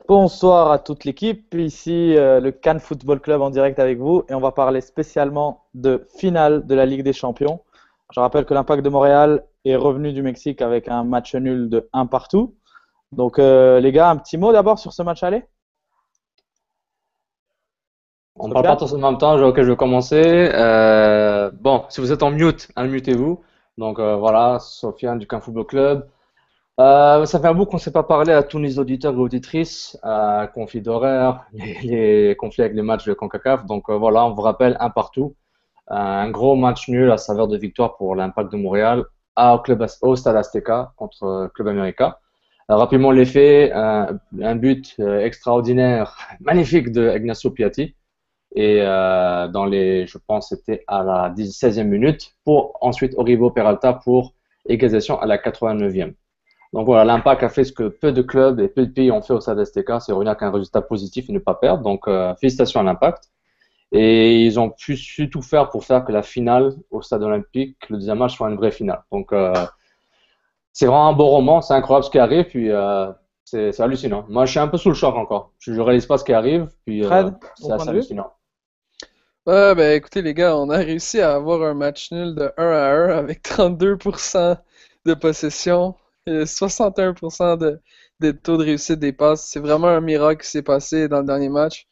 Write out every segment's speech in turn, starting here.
Bonsoir à toute l'équipe, ici le Cannes Football Club en direct avec vous et on va parler spécialement de finale de la Ligue des Champions. Je rappelle que l'Impact de Montréal est revenu du Mexique avec un match nul de 1 partout. Donc les gars, un petit mot d'abord sur ce match aller. On parle pas Sofiane? tous en même temps, ok, je vais commencer. Bon, si vous êtes en mute, unmutez-vous. Donc voilà, Sofiane du Camp Football Club. Ça fait un bout qu'on ne s'est pas parlé à tous les auditeurs et auditrices, conflits d'horaire, les conflits avec les matchs de CONCACAF. Donc voilà, on vous rappelle un partout. Un gros match nul à saveur de victoire pour l'Impact de Montréal au Stade Azteca contre Club América. Rapidement les faits, un but extraordinaire, magnifique de Ignacio Piatti. Et je pense, c'était à la 16e minute, pour ensuite Oribo Peralta pour égalisation à la 89e. Donc voilà, l'Impact a fait ce que peu de clubs et peu de pays ont fait au Stade STK, c'est revenir avec un résultat positif et ne pas perdre. Donc félicitations à l'Impact. Et ils ont su tout faire pour faire que la finale au Stade Olympique, le deuxième match, soit une vraie finale. Donc c'est vraiment un beau roman, c'est incroyable ce qui arrive, puis c'est hallucinant. Moi, je suis un peu sous le choc encore. Je réalise pas ce qui arrive, puis Fred, c'est ton point assez de vue? hallucinant. Ouais, ben écoutez les gars, on a réussi à avoir un match nul de 1-1 avec 32% de possession et 61% des taux de réussite des passes. C'est vraiment un miracle qui s'est passé dans le dernier match.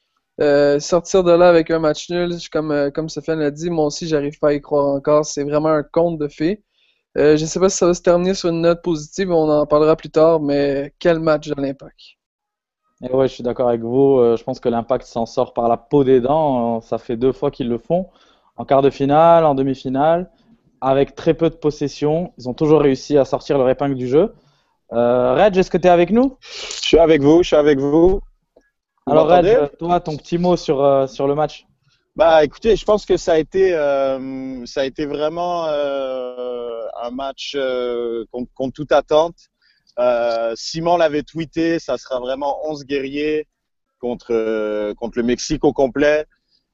Sortir de là avec un match nul, comme Sofiane l'a dit, moi aussi j'arrive pas à y croire encore. C'est vraiment un conte de fées. Je sais pas si ça va se terminer sur une note positive, on en parlera plus tard, mais quel match de l'Impact. Et ouais, je suis d'accord avec vous. Je pense que l'Impact s'en sort par la peau des dents. Ça fait 2 fois qu'ils le font. En quart de finale, en demi-finale, avec très peu de possession. Ils ont toujours réussi à sortir leur épingle du jeu. Reg, est-ce que tu es avec nous? Je suis avec vous, je suis avec vous. Vous Alors Reg, m'entendez? toi, ton petit mot sur le match. Bah, écoutez, je pense que ça a été vraiment un match contre toute attente. Simon l'avait tweeté, ça sera vraiment 11 guerriers contre le Mexique au complet.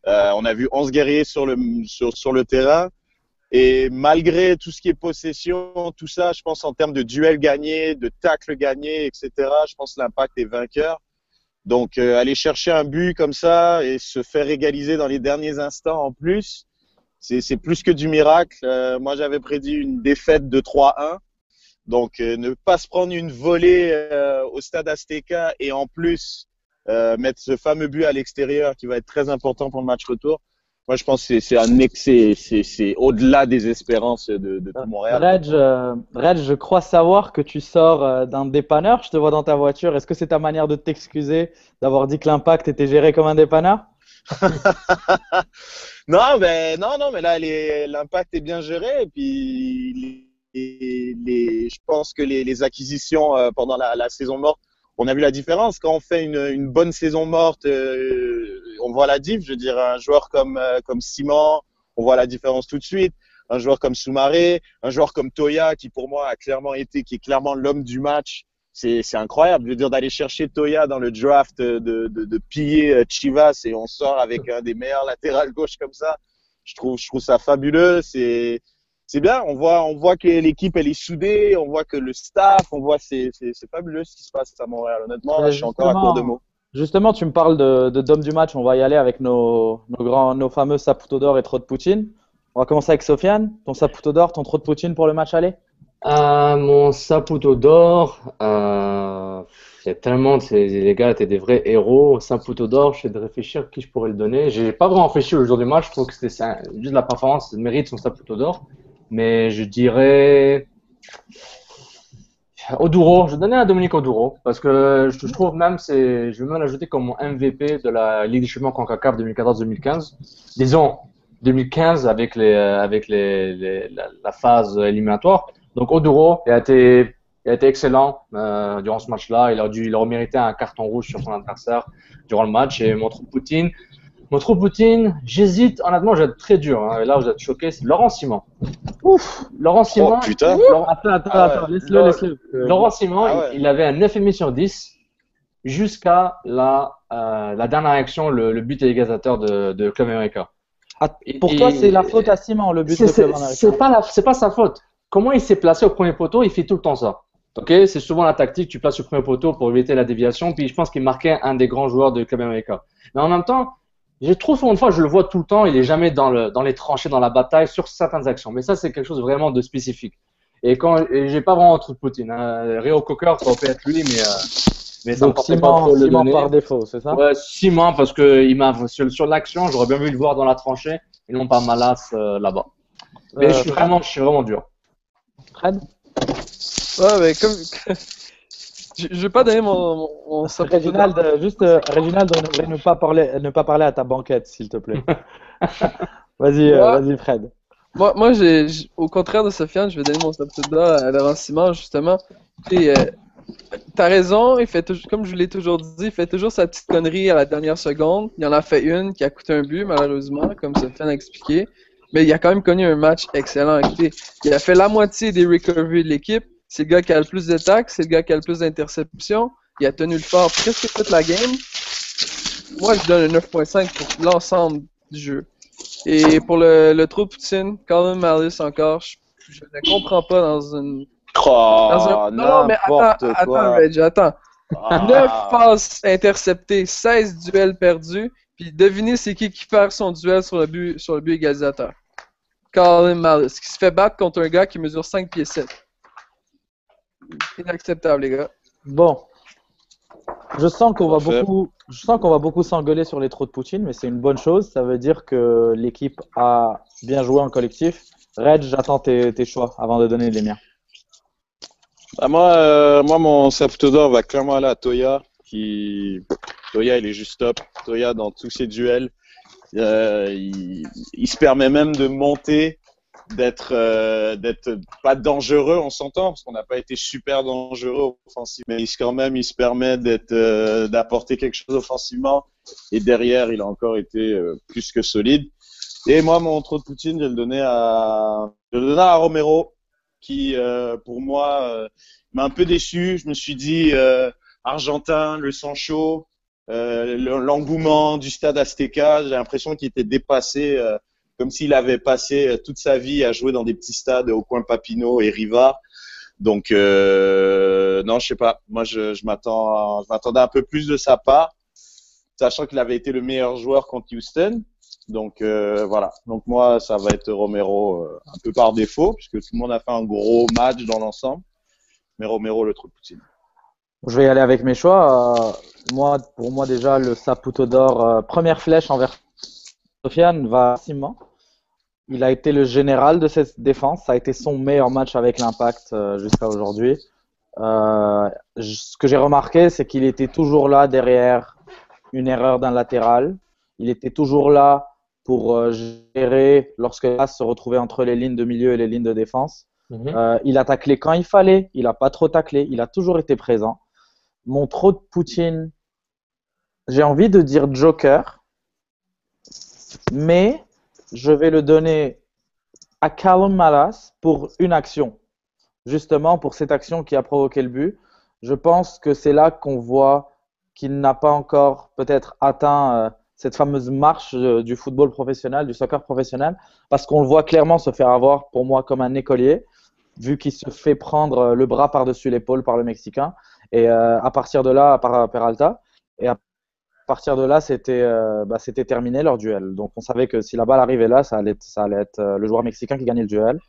On a vu 11 guerriers sur le terrain. Et malgré tout ce qui est possession, tout ça, je pense en termes de duels gagnés, de tacles gagnés, etc., je pense que l'Impact est vainqueur. Donc, aller chercher un but comme ça et se faire égaliser dans les derniers instants en plus, c'est plus que du miracle. Moi, j'avais prédit une défaite de 3-1. Donc, ne pas se prendre une volée au Stade Azteca et en plus mettre ce fameux but à l'extérieur qui va être très important pour le match retour. Moi, je pense que c'est un excès, c'est au-delà des espérances de tout Montréal, quoi. Reg, je crois savoir que tu sors d'un dépanneur. Je te vois dans ta voiture. Est-ce que c'est ta manière de t'excuser d'avoir dit que l'impact était géré comme un dépanneur? Non, mais là, l'impact est bien géré. Et puis, je pense que les acquisitions pendant la saison morte, on a vu la différence. Quand on fait une bonne saison morte, on voit la diff. Je veux dire, un joueur comme Simon, on voit la différence tout de suite. Un joueur comme Soumaré, un joueur comme Toya, qui pour moi qui est clairement l'homme du match. C'est incroyable. Je veux dire, d'aller chercher Toya dans le draft, de piller Chivas et on sort avec un des meilleurs latérales gauche comme ça. Je trouve ça fabuleux. C'est bien. On voit que l'équipe, elle est soudée. On voit que le staff, c'est fabuleux ce qui se passe à Montréal. Honnêtement, là, Ben, je suis encore à court de mots. justement, tu me parles de d'homme du match. On va y aller avec nos fameux Saputo d'or et trop de Poutine. On va commencer avec Sofiane. Ton Saputo d'or, ton trop de Poutine pour le match aller? Mon Saputo d'or, il y a tellement les gars étaient des vrais héros. Saputo d'or, j'essaie de réfléchir qui je pourrais le donner. J'ai pas vraiment réfléchi le jour du match, je trouve que juste la performance mérite son Saputo d'or. Mais je dirais Oduro, je vais donner à Dominique Oduro parce que je trouve même je vais même l'ajouter comme mon MVP de la Ligue des Champions CONCACAF 2014-2015. Disons 2015 avec la phase éliminatoire. Donc Oduro il a été excellent durant ce match-là. Il a mérité un carton rouge sur son adversaire durant le match. Et mon trou Poutine, j'hésite. Honnêtement, je vais être très dur. Hein, et là, vous êtes choqués. C'est Laurent Simon. Ouf, Laurent Oh Simon. putain! Ah ouais. Attends, laisse-le. Laurent Simon, Ah ouais. il avait un 9,5 sur 10 jusqu'à la dernière action, le but égalisateur de Club America. Ah, pour toi, c'est la faute à Simon, le but de Club Américain. C'est pas sa faute. Comment il s'est placé au premier poteau, il fait tout le temps ça. Ok, c'est souvent la tactique, tu places le premier poteau pour éviter la déviation. Puis je pense qu'il marquait un des grands joueurs de Club América. Mais en même temps, j'ai trop souvent de fois, je le vois tout le temps, il est jamais dans les tranchées, dans la bataille sur certaines actions. Mais ça, c'est quelque chose vraiment de spécifique. Et j'ai pas vraiment trop de Poutine. Hein. Rio Cocker, ça aurait pu être lui, mais ça me Donc tentait pas trop de le Simon donner. par défaut, c'est ça? Ouais, 6 mois parce que sur l'action, j'aurais bien voulu le voir dans la tranchée et non pas Malas là-bas. Mais je suis vraiment dur. Fred? Ouais, mais comme. Je vais pas donner mon sapoteau d'or. Réginald, on aimerait ne pas parler à ta banquette, s'il te plaît. Vas-y, Moi, vas-y, Fred. moi au contraire de Sofiane, je vais donner mon sapoteau d'or à Laurent Simon, justement. Et, t'as raison, comme je vous l'ai toujours dit, il fait toujours sa petite connerie à la dernière seconde. Il en a fait une qui a coûté un but, malheureusement, comme Sofiane a expliqué. Mais il a quand même connu un match excellent. Écoutez, il a fait la moitié des recoveries de l'équipe. C'est le gars qui a le plus de tacles, c'est le gars qui a le plus d'interceptions. Il a tenu le fort presque toute la game. Moi, je donne un 9.5 pour l'ensemble du jeu. Et pour le trou de Poutine, Colin Malice encore, je ne comprends pas dans un... Non, mais attends, Reg, attends. 9 passes interceptées, 16 duels perdus, puis devinez c'est qui perd son duel sur le but égalisateur. Colin Malice, qui se fait battre contre un gars qui mesure 5 pieds 7. Inacceptable, les gars. Bon, je sens qu'on va beaucoup s'engueuler sur les trous de Poutine, mais c'est une bonne chose. Ça veut dire que l'équipe a bien joué en collectif. Reg, j'attends tes choix avant de donner les miens. Bah moi, mon sapoteau d'or va clairement aller à Toya. Toya, il est juste top. Toya, dans tous ses duels, il se permet même de monter, d'être pas dangereux, on s'entend, parce qu'on n'a pas été super dangereux offensivement, mais il se permet d'apporter quelque chose offensivement. Et derrière, il a encore été plus que solide. Et moi, mon trou de Poutine, je vais le donner à Romero, qui, pour moi, m'a un peu déçu. Je me suis dit, Argentin, le sang chaud, l'engouement du stade Azteca, j'ai l'impression qu'il était dépassé, comme s'il avait passé toute sa vie à jouer dans des petits stades au coin Papineau et Rivard. Donc, non, je sais pas. Moi, je m'attendais un peu plus de sa part, sachant qu'il avait été le meilleur joueur contre Houston. Donc voilà. Donc moi, ça va être Romero un peu par défaut, puisque tout le monde a fait un gros match dans l'ensemble. Mais Romero, le trou de Poutine. Je vais y aller avec mes choix. Pour moi déjà, le Saputo d'or, première flèche envers Sofiane va à Simon. Il a été le général de cette défense. Ça a été son meilleur match avec l'Impact jusqu'à aujourd'hui. Ce que j'ai remarqué, c'est qu'il était toujours là derrière une erreur d'un latéral. Il était toujours là pour gérer lorsque l'As se retrouvait entre les lignes de milieu et les lignes de défense. Il a taclé quand il fallait. Il n'a pas trop taclé. Il a toujours été présent. Mon trop de Poutine, j'ai envie de dire Joker, mais je vais le donner à Callum Malas pour une action. Justement, pour cette action qui a provoqué le but. Je pense que c'est là qu'on voit qu'il n'a pas encore peut-être atteint cette fameuse marche du football professionnel, du soccer professionnel, parce qu'on le voit clairement se faire avoir, pour moi, comme un écolier, vu qu'il se fait prendre le bras par-dessus l'épaule par le Mexicain. Et à partir de là, par Peralta, et à partir de là, c'était terminé leur duel. Donc on savait que si la balle arrivait là, ça allait être le joueur mexicain qui gagnait le duel.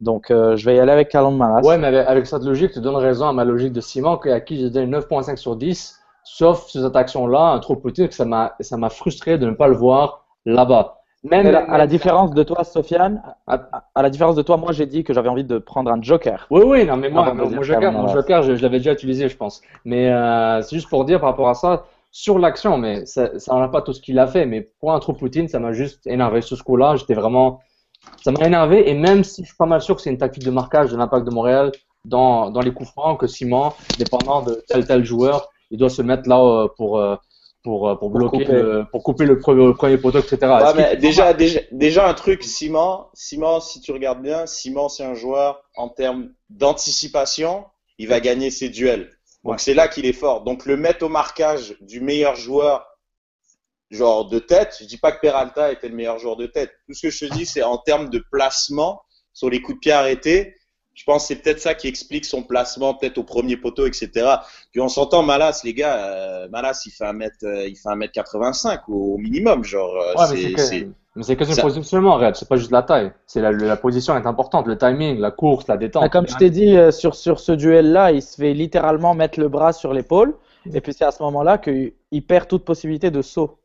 Donc je vais y aller avec Callum Malas. Ouais, mais avec cette logique, tu donnes raison à ma logique de Simon, à qui j'ai donné 9.5 sur 10, sauf sur cette action-là, un trop petit, que ça m'a frustré de ne pas le voir là-bas. À la différence de toi, Sofiane, à la différence de toi, moi j'ai dit que j'avais envie de prendre un joker. Oui, non, mais mon joker, je l'avais déjà utilisé, je pense. Mais c'est juste pour dire par rapport à ça, sur l'action, mais ça n'en a pas tout ce qu'il a fait. Mais pour un trou Poutine, ça m'a juste énervé sur ce coup-là. Ça m'a énervé. Et même si je suis pas mal sûr que c'est une tactique de marquage de l'Impact de Montréal dans les coups francs, que Simon, dépendant de tel joueur, il doit se mettre là pour bloquer pour couper le premier poteau, etc. Ouais, mais déjà un truc, Simon, si tu regardes bien, Simon, c'est un joueur en termes d'anticipation, il va gagner ses duels. Donc c'est là qu'il est fort. Donc le mettre au marquage du meilleur joueur, genre de tête, je dis pas que Peralta était le meilleur joueur de tête. Tout ce que je te dis, c'est en termes de placement sur les coups de pied arrêtés, Je pense que c'est peut-être ça qui explique son placement, peut-être au premier poteau, etc. Puis on s'entend, Malas, les gars, Malas, il fait 1m85 au minimum. Genre, Ouais, mais c'est que une positionnement, Red. C'est pas juste la taille. La position est importante. Le timing, la course, la détente. Comme je t'ai dit, sur ce duel-là, il se fait littéralement mettre le bras sur l'épaule. Et puis c'est à ce moment-là qu'il perd toute possibilité de saut.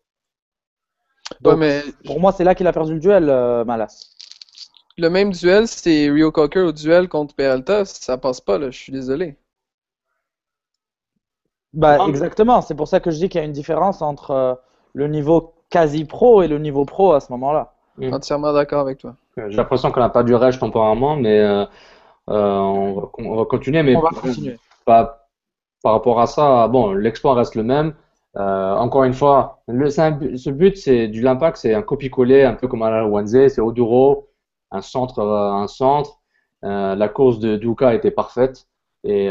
Donc, mais pour moi, c'est là qu'il a perdu le duel, Malas. le même duel, c'est Rio Cocker au duel contre Peralta, ça passe pas, là, je suis désolé. Exactement, c'est pour ça que je dis qu'il y a une différence entre le niveau quasi pro et le niveau pro à ce moment-là. Entièrement d'accord avec toi. J'ai l'impression qu'on n'a pas du rage temporairement, mais on va continuer. Mais On va continuer. Par rapport à ça, bon, l'exploit reste le même. Encore une fois, ce but, c'est du l'impact, c'est un copier-coller, un peu comme à la Wanze, c'est Oduro, un centre. La course de Duka était parfaite et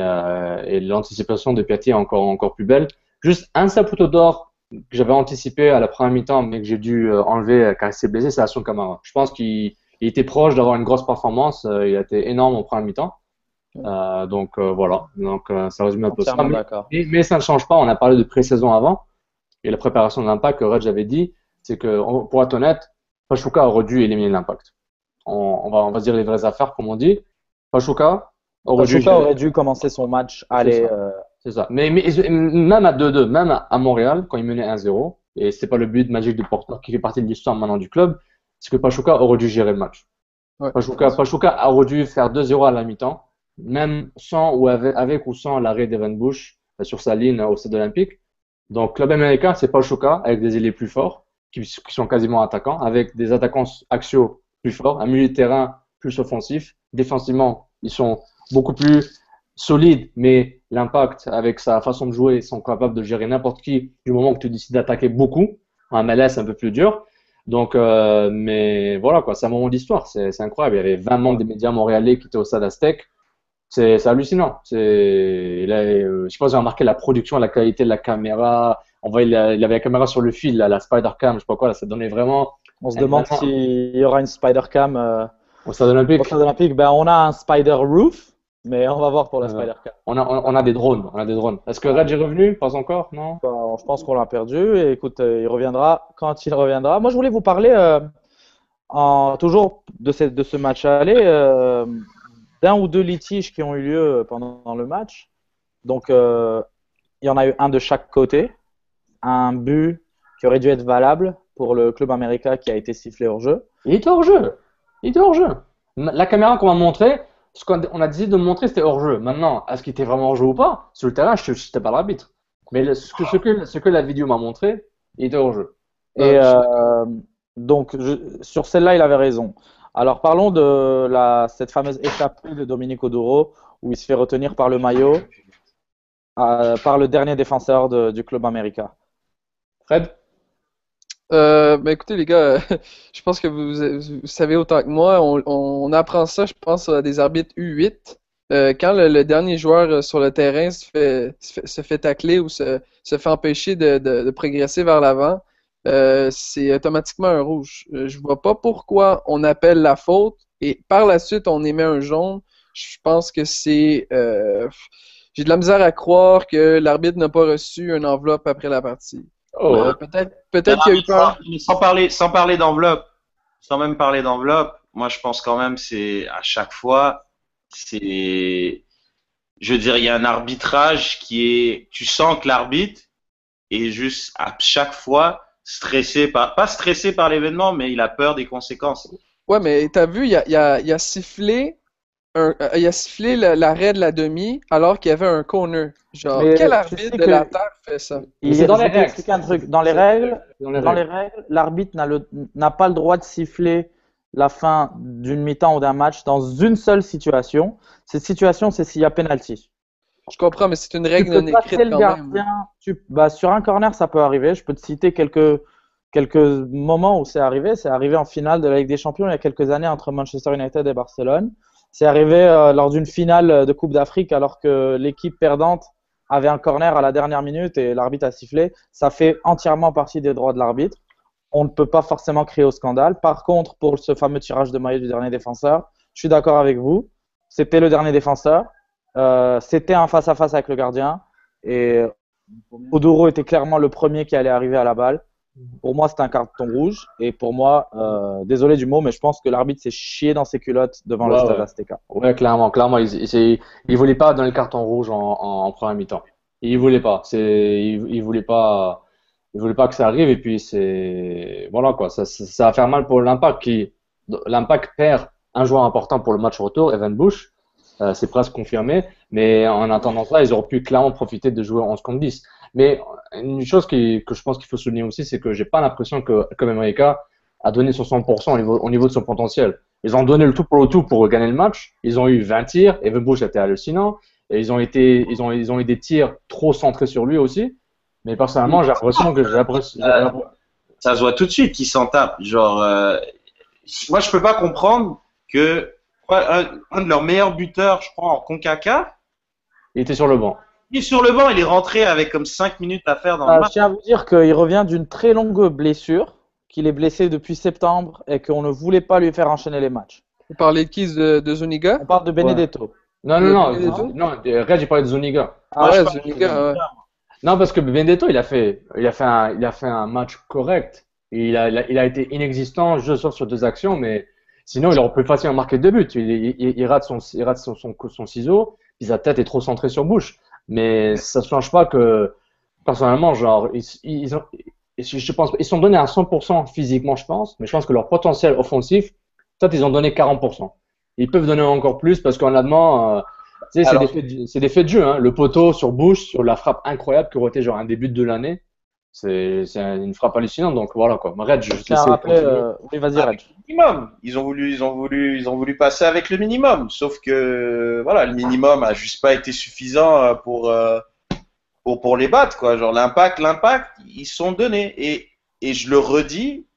l'anticipation de Piatti est encore plus belle. Juste un Saputo d'or que j'avais anticipé à la première mi-temps, mais que j'ai dû enlever car il s'est blessé, c'est Hassan Kamara. Je pense qu'il était proche d'avoir une grosse performance. Il a été énorme en première mi-temps. Donc voilà, ça résume un peu ça. Mais ça ne change pas. On a parlé de pré-saison avant et la préparation de l'Impact que Red j'avais dit, c'est que pour être honnête, Pachuca aurait dû éliminer l'Impact. On va se dire les vraies affaires comme on dit. Pachuca aurait dû commencer son match. C'est ça. Mais même à 2-2, même à Montréal, quand il menait 1-0, et c'est pas le but magique de Porto qui fait partie de l'histoire maintenant du club, c'est que Pachuca aurait dû gérer le match. Ouais, Pachuca aurait dû faire 2-0 à la mi-temps, même sans ou avec ou sans l'arrêt d'Evan Bush sur sa ligne au stade olympique. Donc, club américain, c'est Pachuca avec des ailiers plus forts, qui sont quasiment attaquants, avec des attaquants axiaux plus forts, un milieu de terrain plus offensif. Défensivement, ils sont beaucoup plus solides, mais l'Impact, avec sa façon de jouer, ils sont capables de gérer n'importe qui du moment que tu décides d'attaquer beaucoup. En MLS, un peu plus dur. Donc, mais voilà, quoi, c'est un moment d'histoire. C'est incroyable. Il y avait 20 membres des médias montréalais qui étaient au stade Aztec. C'est hallucinant. Je sais pas si vous avez remarqué la production, la qualité de la caméra. Il avait la caméra sur le fil, la Spider Cam, je sais pas quoi, là, ça donnait vraiment. On se demande s'il y aura une Spider Cam au stade olympique. Au stade olympique, on a un Spider Roof, mais on va voir pour la Spider Cam. On a des drones. Est-ce que Red est revenu? Pas encore, non? Je pense qu'on l'a perdu. Et écoute, il reviendra quand il reviendra. Moi, je voulais vous parler toujours de ce match aller. D'un ou deux litiges qui ont eu lieu pendant le match. Donc, il y en a eu un de chaque côté. Un but qui aurait dû être valable pour le club américain qui a été sifflé hors jeu. Il était hors jeu. La caméra qu'on m'a montré, ce qu'on a décidé de me montrer, c'était hors jeu. Maintenant, est-ce qu'il était vraiment hors jeu ou pas? Sur le terrain, je n'étais pas l'arbitre. Mais ce que la vidéo m'a montré, il était hors jeu. Et donc, sur celle-là, il avait raison. Alors parlons de cette fameuse échappée de Dominique Oduro où il se fait retenir par le maillot par le dernier défenseur du club américain. Fred? Écoutez les gars, je pense que vous savez autant que moi, on apprend ça, je pense, à des arbitres U8. Quand le dernier joueur sur le terrain se fait tacler ou se fait empêcher de progresser vers l'avant, c'est automatiquement un rouge. Je vois pas pourquoi on appelle la faute et par la suite on émet un jaune. Je pense que c'est j'ai de la misère à croire que l'arbitre n'a pas reçu une enveloppe après la partie. Peut-être qu'il y a eu peur. Sans parler d'enveloppe, sans même parler d'enveloppe, moi je pense quand même c'est à chaque fois je veux dire il y a un arbitrage tu sens que l'arbitre est juste à chaque fois pas stressé par l'événement, mais il a peur des conséquences. Ouais, mais t'as vu, il a sifflé l'arrêt de la demi alors qu'il y avait un corner. Genre, mais quel arbitre de la Terre fait ça? C'est dans les règles. Un truc. Dans les règles, l'arbitre n'a pas le droit de siffler la fin d'une mi-temps ou d'un match dans une seule situation. Cette situation, c'est s'il y a penalty. Je comprends, mais c'est une règle non écrite quand même. Sur un corner, ça peut arriver. Je peux te citer quelques moments où c'est arrivé. C'est arrivé en finale de la Ligue des Champions il y a quelques années entre Manchester United et Barcelone. C'est arrivé lors d'une finale de Coupe d'Afrique alors que l'équipe perdante avait un corner à la dernière minute et l'arbitre a sifflé. Ça fait entièrement partie des droits de l'arbitre. On ne peut pas forcément crier au scandale. Par contre, pour ce fameux tirage de maillot du dernier défenseur, je suis d'accord avec vous. c'était le dernier défenseur. C'était un face-à-face avec le gardien. Et Oduro était clairement le premier qui allait arriver à la balle. Pour moi, c'était un carton rouge. Et pour moi, désolé du mot, mais je pense que l'arbitre s'est chié dans ses culottes devant le Stade Azteca. Ouais, clairement. Il voulait pas donner le carton rouge en première mi-temps. Il voulait pas. Il voulait pas. Il voulait pas que ça arrive. Et puis voilà quoi. Ça va faire mal pour l'Impact l'Impact perd un joueur important pour le match retour, Evan Bush. C'est presque confirmé. Mais en attendant ça, ils auraient pu clairement profiter de jouer 11 contre 10. Mais une chose que je pense qu'il faut souligner aussi, c'est que j'ai pas l'impression que America a donné son 100% au niveau de son potentiel. Ils ont donné le tout pour gagner le match. Ils ont eu 20 tirs. Evan Bush était hallucinant. Et ils ont eu des tirs trop centrés sur lui aussi. Mais personnellement, j'ai l'impression que ça se voit tout de suite qu'ils s'en tapent. Genre, moi, je peux pas comprendre que un de leurs meilleurs buteurs, je crois, en CONCACAF, il était sur le banc. Il est sur le banc, il est rentré avec comme 5 minutes à faire dans le match. Je tiens à vous dire qu'il revient d'une très longue blessure, qu'il est blessé depuis septembre et qu'on ne voulait pas lui faire enchaîner les matchs. Vous parlez de qui, de Zuniga? On parle de Benedetto. Ouais. Non, Red, j'ai parlé de Zuniga. Zuniga, ouais. Non, parce que Benedetto, il a fait un match correct. Il a été inexistant, juste sauf sur 2 actions, mais sinon, il aurait pu facilement marquer 2 buts. Il rate son ciseau, puis sa tête est trop centrée sur Bush. Mais ça ne change pas que, personnellement, genre, je pense, ils sont donnés à 100% physiquement, je pense, mais je pense que leur potentiel offensif, peut-être ils ont donné 40%. Ils peuvent donner encore plus parce qu'honnêtement, c'est des faits de jeu, hein. Le poteau sur Bush, sur la frappe incroyable qui aurait été genre un début de l'année. C'est une frappe hallucinante, donc voilà quoi. Red, je sais oui, vas-y, Red. Minimum. Ils ont voulu passer avec le minimum. Sauf que, voilà, le minimum a juste pas été suffisant pour les battre, quoi. Genre, l'impact, ils sont donnés. Et je le redis,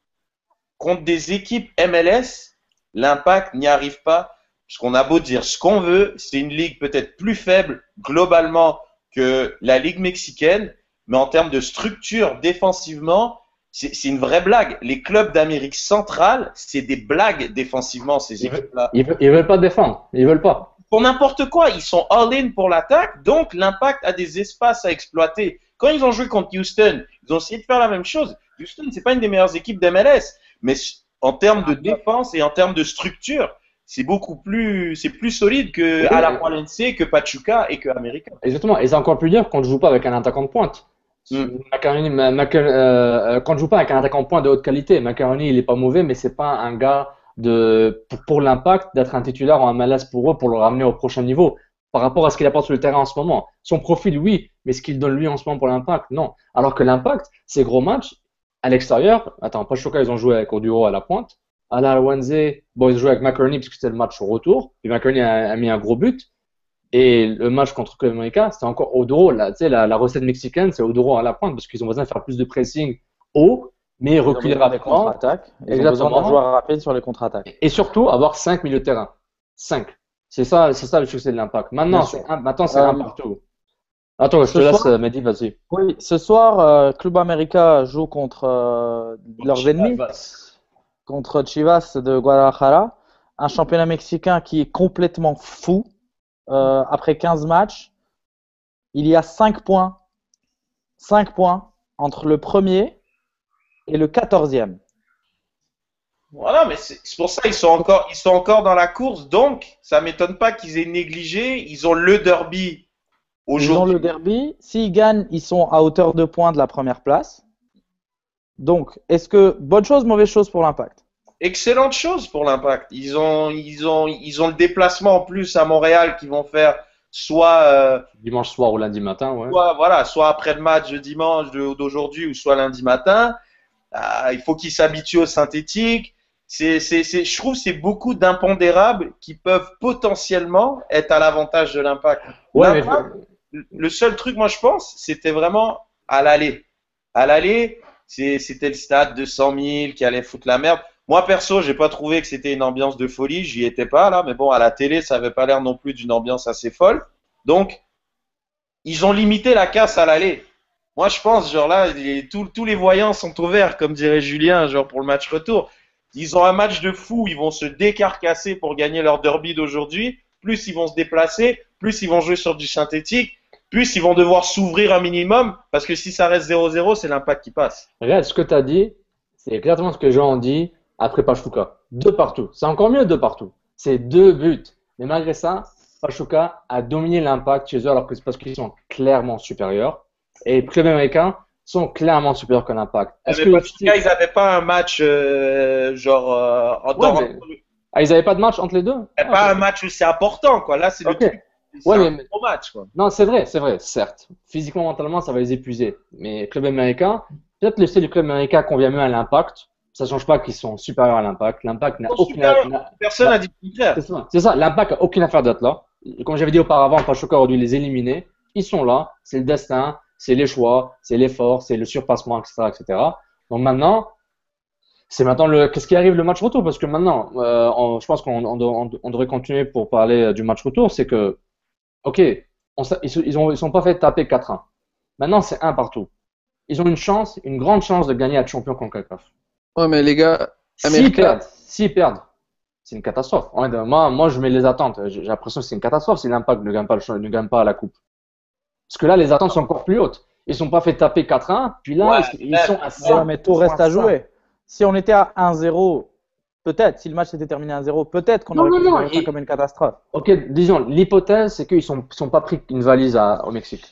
contre des équipes MLS, l'impact n'y arrive pas. Parce qu'on a beau dire ce qu'on veut, c'est une ligue peut-être plus faible globalement que la ligue mexicaine. Mais en termes de structure défensivement, c'est une vraie blague. Les clubs d'Amérique centrale, c'est des blagues défensivement, ces équipes-là. Ils veulent pas défendre. Ils veulent pas. Pour n'importe quoi, ils sont all-in pour l'attaque, donc l'impact a des espaces à exploiter. Quand ils ont joué contre Houston, ils ont essayé de faire la même chose. Houston, c'est pas une des meilleures équipes d'MLS, mais en termes de défense et en termes de structure, c'est plus solide que Alajuelense, que Pachuca et que América. Exactement. Et c'est encore plus dur quand tu joues pas avec un attaquant de pointe. Quand je joue pas avec un attaquant de pointe de haute qualité, Macaroni il est pas mauvais, mais c'est pas un gars pour l'impact d'être un titulaire en MLS pour eux pour le ramener au prochain niveau par rapport à ce qu'il apporte sur le terrain en ce moment. Son profil oui, mais ce qu'il donne lui en ce moment pour l'impact non. Alors que l'impact, ces gros matchs à l'extérieur, Pachuca ils ont joué avec Oduro à la pointe, à la Wednesday, ils jouaient avec Macaroni parce que c'était le match au retour, puis Macaroni a mis un gros but. Et le match contre Club America, c'était encore Oduro. La recette mexicaine, c'est Oduro à la pointe parce qu'ils ont besoin de faire plus de pressing haut, mais reculer rapidement. Ils ont besoin d'un joueur rapide sur les contre-attaques. Et surtout, avoir 5 milieux de terrain. 5. C'est ça le succès de l'impact. Maintenant, c'est un partout. Attends, je te laisse, Mehdi, vas-y. Oui, ce soir, Club America joue contre leurs ennemis, contre Chivas de Guadalajara, un championnat mexicain qui est complètement fou. Après 15 matchs, il y a 5 points entre le premier et le 14e. Voilà, mais c'est pour ça ils sont encore dans la course, donc ça m'étonne pas qu'ils aient négligé. Ils ont le derby aujourd'hui. Ils ont le derby. S'ils gagnent, ils sont à hauteur de points de la première place. Donc, est-ce que bonne chose, mauvaise chose pour l'Impact? Excellente chose pour l'Impact. Ils ont le déplacement en plus à Montréal qu'ils vont faire soit dimanche soir ou lundi matin, ouais. Soit après le match de dimanche d'aujourd'hui ou soit lundi matin. Il faut qu'ils s'habituent au synthétique. Je trouve que c'est beaucoup d'impondérables qui peuvent potentiellement être à l'avantage de l'Impact. Ouais, le seul truc, moi je pense, c'était vraiment à l'aller. À l'aller, c'était le stade de 100 000 qui allait foutre la merde. Moi, perso, j'ai pas trouvé que c'était une ambiance de folie. J'y étais pas, là. Mais bon, à la télé, ça avait pas l'air non plus d'une ambiance assez folle. Donc, ils ont limité la casse à l'aller. Moi, je pense, genre là, tous les voyants sont au vert, comme dirait Julien, genre pour le match retour. Ils ont un match de fou. Ils vont se décarcasser pour gagner leur derby d'aujourd'hui. plus ils vont se déplacer, plus ils vont jouer sur du synthétique, plus ils vont devoir s'ouvrir un minimum, parce que si ça reste 0-0, c'est l'Impact qui passe. Regarde, ce que tu as dit, c'est exactement ce que les gens ont dit après Pachuca. 2 partout. C'est encore mieux 2 partout. C'est 2 buts. Mais malgré ça, Pachuca a dominé l'Impact chez eux, alors que c'est parce qu'ils sont clairement supérieurs. Et les clubs américains sont clairement supérieurs que l'Impact. Mais Pachuca, ils n'avaient pas un match en temps. Ah, ils n'avaient pas de match entre les deux? Pas un match où c'est important, quoi. Là, c'est le truc. C'est un gros match, quoi. Non, c'est vrai, certes. Physiquement, mentalement, ça va les épuiser. Mais club américain, peut-être le style du club américain convient mieux à l'Impact. Ça change pas qu'ils sont supérieurs à l'Impact. L'Impact n'a aucune. Personne n'a dit le contraire. C'est ça. L'Impact n'a aucune affaire d'être là. Comme j'avais dit auparavant, Pachuca aurait dû les éliminer. Ils sont là. C'est le destin, c'est les choix, c'est l'effort, c'est le surpassement, etc., etc. Donc maintenant, c'est maintenant qu'est-ce qui arrive le match retour, parce que maintenant, je pense qu'on devrait continuer pour parler du match retour. C'est que, ok, ils sont pas fait taper 4-1. Maintenant, c'est 1 partout. Ils ont une grande chance de gagner à champion CONCACAF. Ouais, mais les gars, S'ils perdent, c'est une catastrophe. Moi, je mets les attentes. J'ai l'impression que c'est une catastrophe si l'Impact ne gagne pas la coupe. Parce que là, les attentes sont encore plus hautes. Ils sont pas fait taper 4-1, puis là, ils sont à 5. Ouais, mais tout reste à jouer. Si on était à 1-0, peut-être, si le match s'était terminé à 1-0, peut-être qu'on aurait considéré ça comme une catastrophe. Ok, disons, l'hypothèse, c'est qu'ils sont pas pris une valise au Mexique.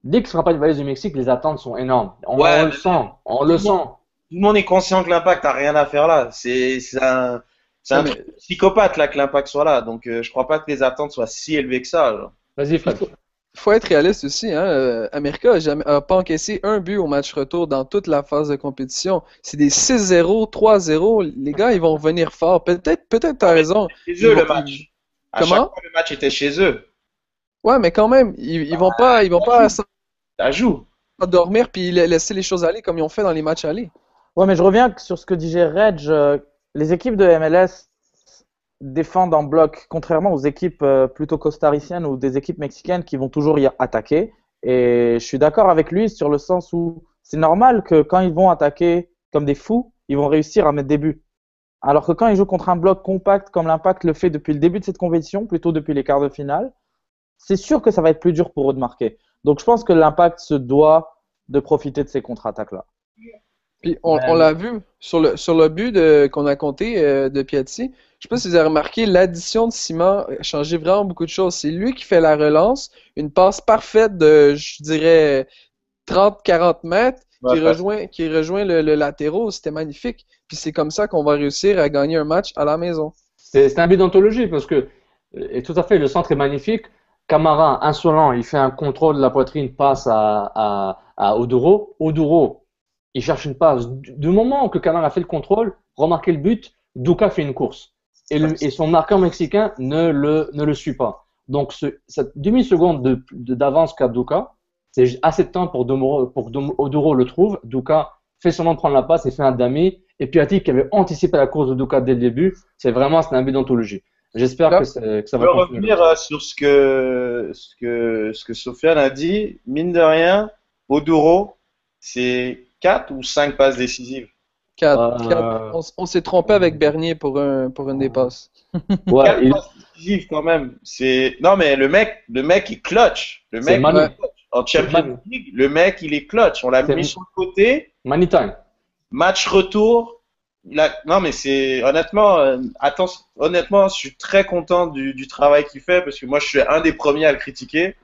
Dès qu'il ne sera pas une valise du Mexique, les attentes sont énormes. On le sent. Tout le monde est conscient que l'Impact a rien à faire là. C'est un truc psychopathe là que l'Impact soit là. Donc je crois pas que les attentes soient si élevées que ça. Genre. Vas-y, Fred. Faut être réaliste aussi, hein. América a pas encaissé un but au match retour dans toute la phase de compétition. C'est des 6-0, 3-0. Les gars, ils vont revenir fort. Peut-être t'as raison. C'est chez eux le match. Comment? Chaque fois, le match était chez eux. Ouais, mais quand même, ils vont pas Ça joue. dormir puis laisser les choses aller comme ils ont fait dans les matchs aller. Ouais, mais je reviens sur ce que disait Reg. Les équipes de MLS défendent en bloc, contrairement aux équipes plutôt costariciennes ou des équipes mexicaines qui vont toujours y attaquer. Et je suis d'accord avec lui sur le sens où c'est normal que quand ils vont attaquer comme des fous, ils vont réussir à mettre des buts. Alors que quand ils jouent contre un bloc compact comme l'Impact le fait depuis le début de cette compétition, plutôt depuis les quarts de finale, c'est sûr que ça va être plus dur pour eux de marquer. Donc je pense que l'Impact se doit de profiter de ces contre-attaques-là. Puis on l'a vu sur le but qu'on a compté de Piatti. Je sais pas si vous avez remarqué, l'addition de Simon a changé vraiment beaucoup de choses. C'est lui qui fait la relance, une passe parfaite de, je dirais, 30-40 mètres qui rejoint le latéraux. C'était magnifique. Puis c'est comme ça qu'on va réussir à gagner un match à la maison. C'est un but d'anthologie parce que, et tout à fait, le centre est magnifique. Camara, insolent, il fait un contrôle de la poitrine, passe à Oduro. Oduro, il cherche une passe. Du moment que Camara a fait le contrôle, remarquez le but, Duka fait une course. Et son marqueur mexicain ne le suit pas. Donc, cette demi-seconde d'avance qu'a Duka, c'est assez de temps pour Oduro le trouve. Duka fait seulement prendre la passe et fait un dummy. Et Piatti qui avait anticipé la course de Duka dès le début, c'est un but d'anthologie. J'espère que ça va continuer. Revenir sur ce que Sofiane a dit. Mine de rien, Oduro, c'est 4 ou 5 passes décisives? 4. On s'est trompé avec Bernier pour une des passes. Ouais, 4 passes décisives quand même. Non, mais le mec est clutch. Le mec, en Champions League, le mec, il est clutch. On l'a mis sur le côté. Money time. Match retour. Non, mais c'est honnêtement, honnêtement, je suis très content du travail qu'il fait parce que moi, je suis un des premiers à le critiquer,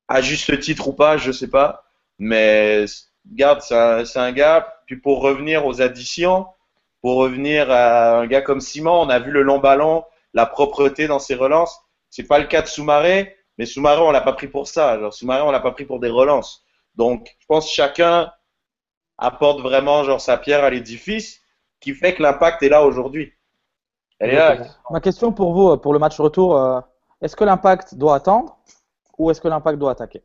à juste titre ou pas, je sais pas. Mais regarde, c'est un gars. Puis pour revenir aux additions, pour revenir à un gars comme Simon, on a vu le long ballon, la propreté dans ses relances. C'est pas le cas de Soumaré, mais Soumaré, on l'a pas pris pour ça. Genre Soumaré, on l'a pas pris pour des relances. Donc, je pense que chacun apporte vraiment genre sa pierre à l'édifice, qui fait que l'Impact est là aujourd'hui. Elle est là. Ma question pour vous, pour le match retour, est-ce que l'Impact doit attendre ou est-ce que l'Impact doit attaquer?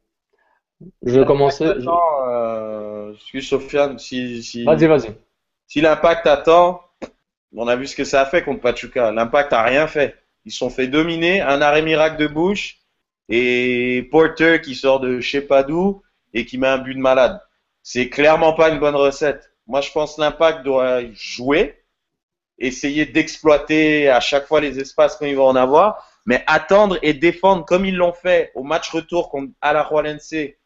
Je vais commencer. Excuse Sofiane, Vas-y. Si l'Impact attend, on a vu ce que ça a fait contre Pachuca. L'Impact a rien fait. Ils se sont fait dominer, un arrêt miracle de Bush et Porter qui sort de je sais pas d'où et qui met un but de malade. C'est clairement pas une bonne recette. Moi, je pense que l'Impact doit jouer, essayer d'exploiter à chaque fois les espaces quand il va en avoir. Mais attendre et défendre comme ils l'ont fait au match retour contre Alajuelense et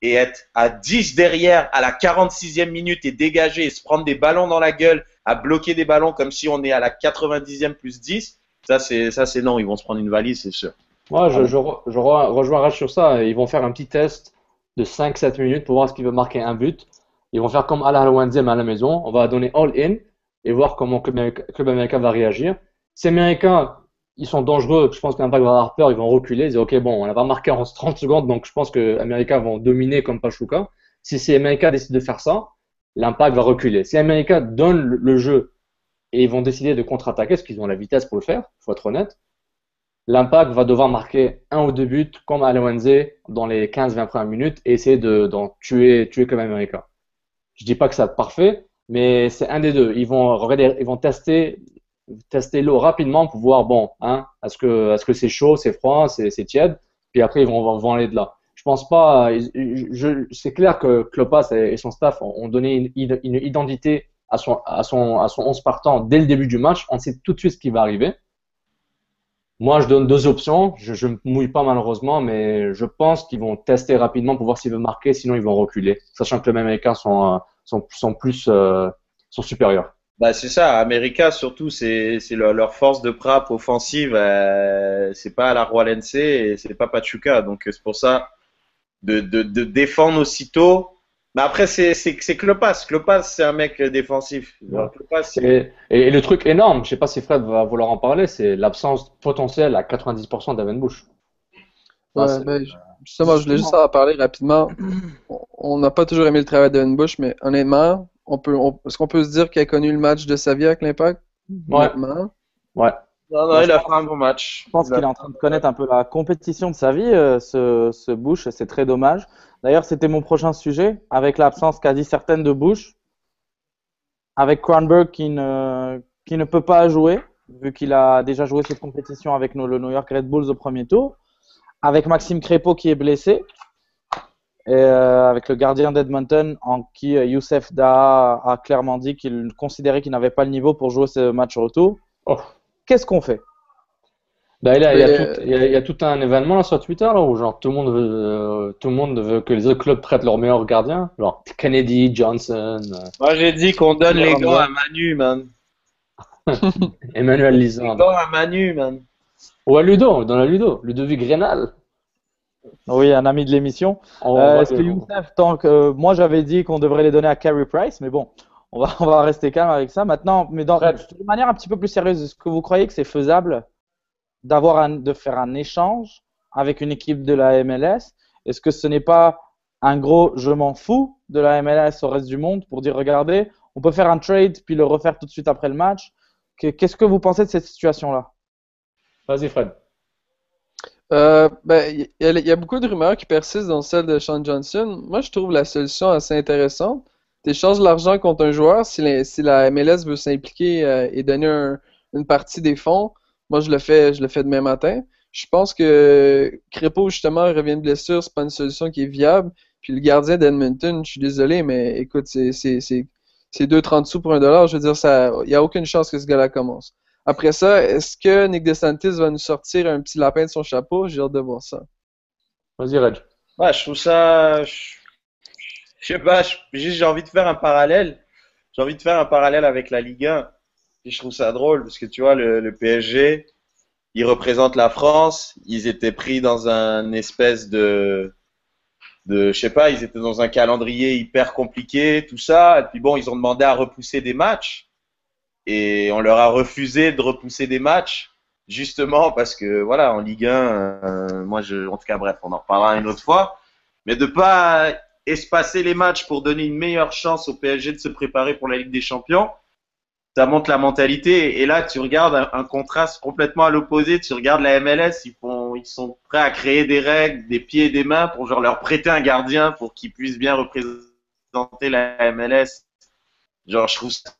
être à 10 derrière à la 46e minute et dégager et se prendre des ballons dans la gueule, à bloquer des ballons comme si on est à la 90e plus 10, ça c'est non, ils vont se prendre une valise, c'est sûr. Moi, je rejoins Raj sur ça. Ils vont faire un petit test de 5-7 minutes pour voir ce qui veut marquer un but. Ils vont faire comme à la Rwandaise, mais à la maison. On va donner all-in et voir comment Club Américain va réagir. Si les Américains, ils sont dangereux, je pense que l'Impact va avoir peur, ils vont reculer. Ils disent, OK, bon, on va marquer en 30 secondes, donc je pense que les Américains vont dominer comme Pachuca. Si les Américains décident de faire ça, l'Impact va reculer. Si les Américains donnent le jeu et ils vont décider de contre-attaquer, parce qu'ils ont la vitesse pour le faire, il faut être honnête, l'Impact va devoir marquer 1 ou 2 buts comme à l'ONZ dans les 15-20 premières minutes et essayer d'en tuer comme Américain. Je dis pas que ça va être parfait, mais c'est un des deux. Ils vont tester l'eau rapidement pour voir, bon, hein, est-ce que c'est chaud, c'est froid, c'est tiède, puis après ils vont aller de là. Je pense pas, c'est clair que Klopas et son staff ont donné une identité à son 11 partant dès le début du match. On sait tout de suite ce qui va arriver. Moi, je donne deux options. Je me mouille pas malheureusement, mais je pense qu'ils vont tester rapidement pour voir s'ils veulent marquer, sinon ils vont reculer, sachant que les Américains sont supérieurs. Bah c'est ça, América surtout, c'est leur force de frappe offensive, c'est pas la Roalense et c'est pas Pachuca, donc c'est pour ça de défendre aussitôt. Mais après c'est Klopas. Klopas c'est un mec défensif. Alors, Klopas, Et le truc énorme, je sais pas si Fred va vouloir en parler, c'est l'absence potentielle à 90% d'Evan Bush. Ouais, justement, je voulais juste en parler rapidement. On n'a pas toujours aimé le travail d'Evan Bush, mais honnêtement, est-ce qu'on peut se dire qu'il a connu le match de sa vie avec l'Impact? Ouais. Ouais. Non, il a fait un bon match. Je pense qu'il est en train de connaître un peu la compétition de sa vie, ce Bush, et c'est très dommage. D'ailleurs, c'était mon prochain sujet, avec l'absence quasi certaine de Bush, avec Cronenberg qui ne peut pas jouer, vu qu'il a déjà joué cette compétition avec le New York Red Bulls au premier tour, avec Maxime Crépeau qui est blessé, et avec le gardien d'Edmonton en qui Youssef Daha a clairement dit qu'il considérait qu'il n'avait pas le niveau pour jouer ce match retour. Oh. Qu'est-ce qu'on fait? Ben il y a tout un événement là sur Twitter là où genre tout le monde veut que les autres clubs prêtent leurs meilleurs gardiens, genre Kennedy, Johnson. Moi j'ai dit qu'on donne les gants à Manu, man. Emmanuel Lisandre. Les gants à Manu, man. Ou à Ludovic Grenal. Oui, un ami de l'émission. Est-ce que Youssef, moi j'avais dit qu'on devrait les donner à Carey Price, mais bon, on va rester calme avec ça. Maintenant, mais de manière un petit peu plus sérieuse, est-ce que vous croyez que c'est faisable de faire un échange avec une équipe de la MLS? Est-ce que ce n'est pas un gros je m'en fous de la MLS au reste du monde pour dire regardez, on peut faire un trade puis le refaire tout de suite après le match? Qu'est-ce que vous pensez de cette situation-là? Vas-y Fred. Il y a beaucoup de rumeurs qui persistent dans celle de Sean Johnson. Moi, je trouve la solution assez intéressante. Tu échanges l'argent contre un joueur si la MLS veut s'impliquer et donner une partie des fonds. Moi, je le fais demain matin. Je pense que Crépeau, justement, revient de blessure, c'est pas une solution qui est viable. Puis le gardien d'Edmonton, je suis désolé, mais écoute, c'est 2,30 sous pour $1. Je veux dire, il n'y a aucune chance que ce gars-là commence. Après ça, est-ce que Nick DeSantis va nous sortir un petit lapin de son chapeau? J'ai hâte de voir ça. Vas-y, Reg. Ouais, je trouve ça. Je sais pas, j'ai envie de faire un parallèle. J'ai envie de faire un parallèle avec la Ligue 1. Et je trouve ça drôle parce que tu vois, le PSG, ils représentent la France. Ils étaient pris dans un espèce je sais pas, ils étaient dans un calendrier hyper compliqué, tout ça. Et puis bon, ils ont demandé à repousser des matchs. Et on leur a refusé de repousser des matchs, justement parce que, voilà, en Ligue 1, en tout cas, bref, on en reparlera une autre fois. Mais de pas espacer les matchs pour donner une meilleure chance au PSG de se préparer pour la Ligue des Champions, ça montre la mentalité. Et là, tu regardes un contraste complètement à l'opposé. Tu regardes la MLS, ils sont prêts à créer des règles, des pieds et des mains pour genre leur prêter un gardien pour qu'il puisse bien représenter la MLS. Genre, je trouve ça.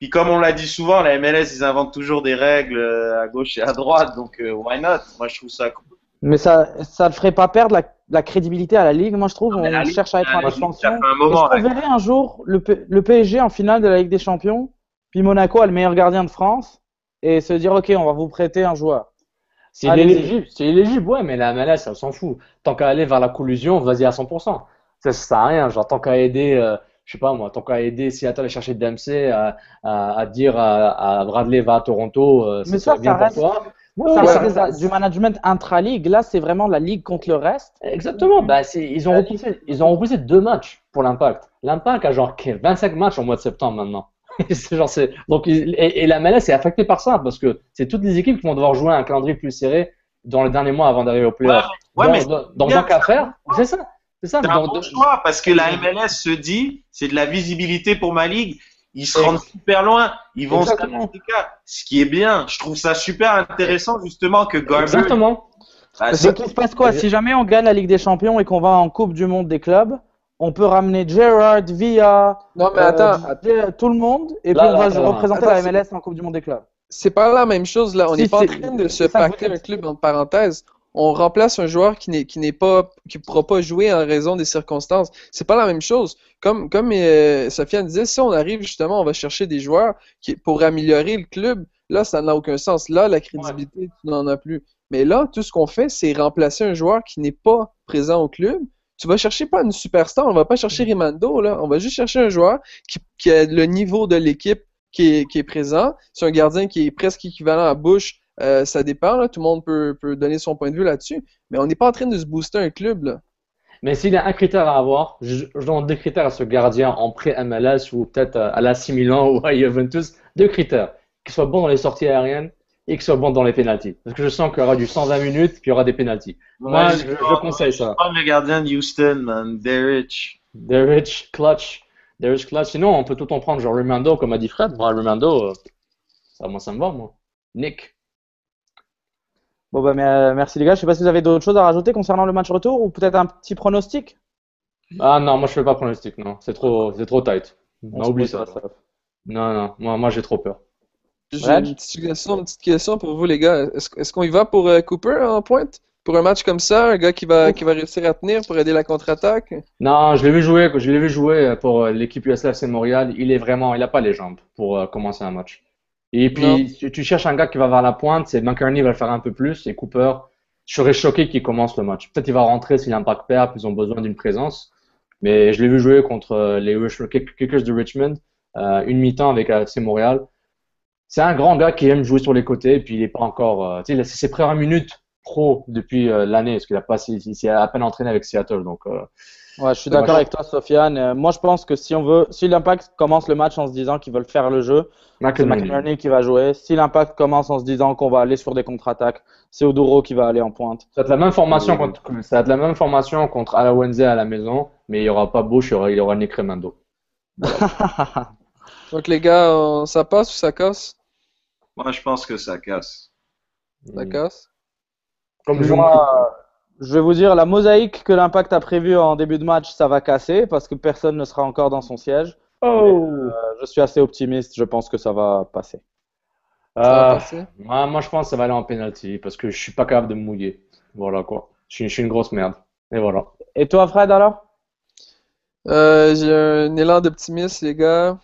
Puis comme on l'a dit souvent, la MLS, ils inventent toujours des règles à gauche et à droite, donc why not? Moi, je trouve ça cool. Mais ça ne ferait pas perdre la crédibilité à la Ligue, moi je trouve. On cherche à être en expansion. Est-ce qu'on verrait un jour le PSG en finale de la Ligue des Champions, puis Monaco a le meilleur gardien de France, et se dire ok, on va vous prêter un joueur. C'est illégible, ouais, mais la MLS, elle s'en fout. Tant qu'à aller vers la collusion, vas-y à 100%. Ça sert à rien. Genre, tant qu'à aider, je sais pas moi, tant qu'à aider Seattle à chercher Dempsey, à dire à Bradley va à Toronto, Mais ça ça, serait bien ça pour reste, toi. Ouais, ça ouais, reste du management intra-ligue. Là, c'est vraiment la ligue contre le reste. exactement. Bah, ils ont repoussé 2 matchs pour l'Impact. L'Impact a genre 25 matchs au mois de septembre maintenant. Donc, et la MLS est affectée par ça parce que c'est toutes les équipes qui vont devoir jouer un calendrier plus serré dans les derniers mois avant d'arriver au playoff. Mais Donc, tant qu'à faire, c'est ça. C'est ça. c'est un bon choix parce que la MLS se dit, c'est de la visibilité pour ma ligue. Ils se rendent super loin. Ils vont se Exactement. ce qui est bien. Je trouve ça super intéressant justement que Garber. Exactement. Bah, Donc, il se passe quoi? Si jamais on gagne la Ligue des Champions et qu'on va en Coupe du Monde des clubs, on peut ramener Gerrard, Villa, Non, mais attends, tout le monde, et Là, puis on va attends, représenter attends, la MLS en Coupe du Monde des clubs. c'est pas la même chose là. On Si, n'est pas en c'est- train de se c'est ça que vous pacter un dites. club entre parenthèses. On remplace un joueur qui pourra pas jouer en raison des circonstances. C'est pas la même chose. Comme Sofiane disait, si on arrive justement, on va chercher des joueurs pour améliorer le club. Là, ça n'a aucun sens. Là, la crédibilité, tu n'en as plus. Mais là, tout ce qu'on fait, c'est remplacer un joueur qui n'est pas présent au club. Tu vas chercher pas une superstar, on va pas chercher Rimando, là. On va juste chercher un joueur qui a le niveau de l'équipe qui est présent. C'est un gardien qui est presque équivalent à Bush. Ça dépend, là. Tout le monde peut donner son point de vue là-dessus. Mais on n'est pas en train de se booster un club, là. Mais s'il y a un critère à avoir, je donne 2 critères à ce gardien en pré-MLS ou peut-être à l'AC Milan ou à Juventus. 2 critères. Qu'il soit bon dans les sorties aériennes et qu'il soit bon dans les pénaltys. Parce que je sens qu'il y aura du 120 minutes puis il y aura des pénaltys. Moi, je conseille ça. prends le gardien de Houston, man, Derrich. Derrich, clutch. Sinon, on peut tout en prendre, genre Rimando, comme a dit Fred. Moi, Rimando, moi, ça me va, moi. Nick. Bon, bah, merci les gars. Je sais pas si vous avez d'autres choses à rajouter concernant le match retour ou peut-être un petit pronostic. Ah non, moi, je fais pas pronostic, non. C'est trop tight. On Non, se oublie pose ça. pas ça. Non, moi, j'ai trop peur. J'ai Reg? une petite question pour vous, les gars. Est-ce qu'on y va pour Cooper en pointe? Pour un match comme ça, un gars qui va réussir à tenir pour aider la contre-attaque? Non, je l'ai vu jouer pour l'équipe USLFC Montréal. Il a pas les jambes pour commencer un match. Et puis, Non. si tu cherches un gars qui va vers la pointe, c'est McCarney va le faire un peu plus et Cooper. Je serais choqué qu'il commence le match. Peut-être il va rentrer s'il a un pack perd, puis ils ont besoin d'une présence. Mais je l'ai vu jouer contre les Kickers de Richmond, une mi-temps avec FC Montréal. C'est un grand gars qui aime jouer sur les côtés, puis il est pas encore. Tu sais, c'est ses premières minutes pro depuis l'année, parce il s'est à peine entraîné avec Seattle. Donc, Ouais, je suis d'accord avec toi, Sofiane. Moi, je pense que si l'Impact commence le match en se disant qu'ils veulent faire le jeu, c'est McInerney. McInerney qui va jouer. Si l'Impact commence en se disant qu'on va aller sur des contre-attaques, c'est Oduro qui va aller en pointe. Ça va être la même formation contre Alawenze à la maison, mais il y aura pas Bush, il y aura Nick Remando. Donc, les gars, ça passe ou ça casse? Moi, je pense que ça casse. Ça casse? Comme je Je vais vous dire, la mosaïque que l'Impact a prévue en début de match, ça va casser parce que personne ne sera encore dans son siège. Je suis assez optimiste, je pense que ça va passer. Ça va passer? Moi, je pense que ça va aller en penalty parce que je suis pas capable de me mouiller. Voilà quoi. Je suis une grosse merde. Et voilà. Et toi, Fred, alors? J'ai un élan d'optimisme, les gars.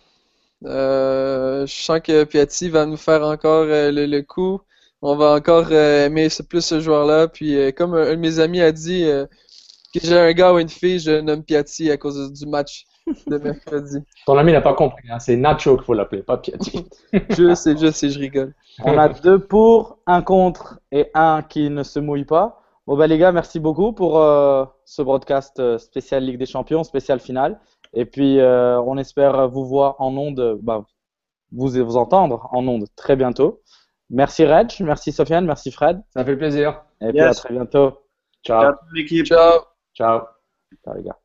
Je sens que Piatti va nous faire encore le coup. On va encore aimer plus ce joueur-là. Puis, comme un de mes amis a dit, que j'ai un gars ou une fille, je nomme Piatti à cause du match de mercredi. Ton ami n'a pas compris. Hein. C'est Nacho qu'il faut l'appeler, pas Piatti. Je sais, je rigole. On a 2 pour, 1 contre et 1 qui ne se mouille pas. Bon, bah, les gars, merci beaucoup pour ce broadcast spécial Ligue des Champions, spécial finale. Et puis, on espère vous voir en ondes, vous entendre en ondes très bientôt. Merci Reg, merci Sofiane, merci Fred. Ça fait plaisir. Et puis à très bientôt. Ciao. Ciao, l'équipe. Ciao! Ciao. Ciao les gars.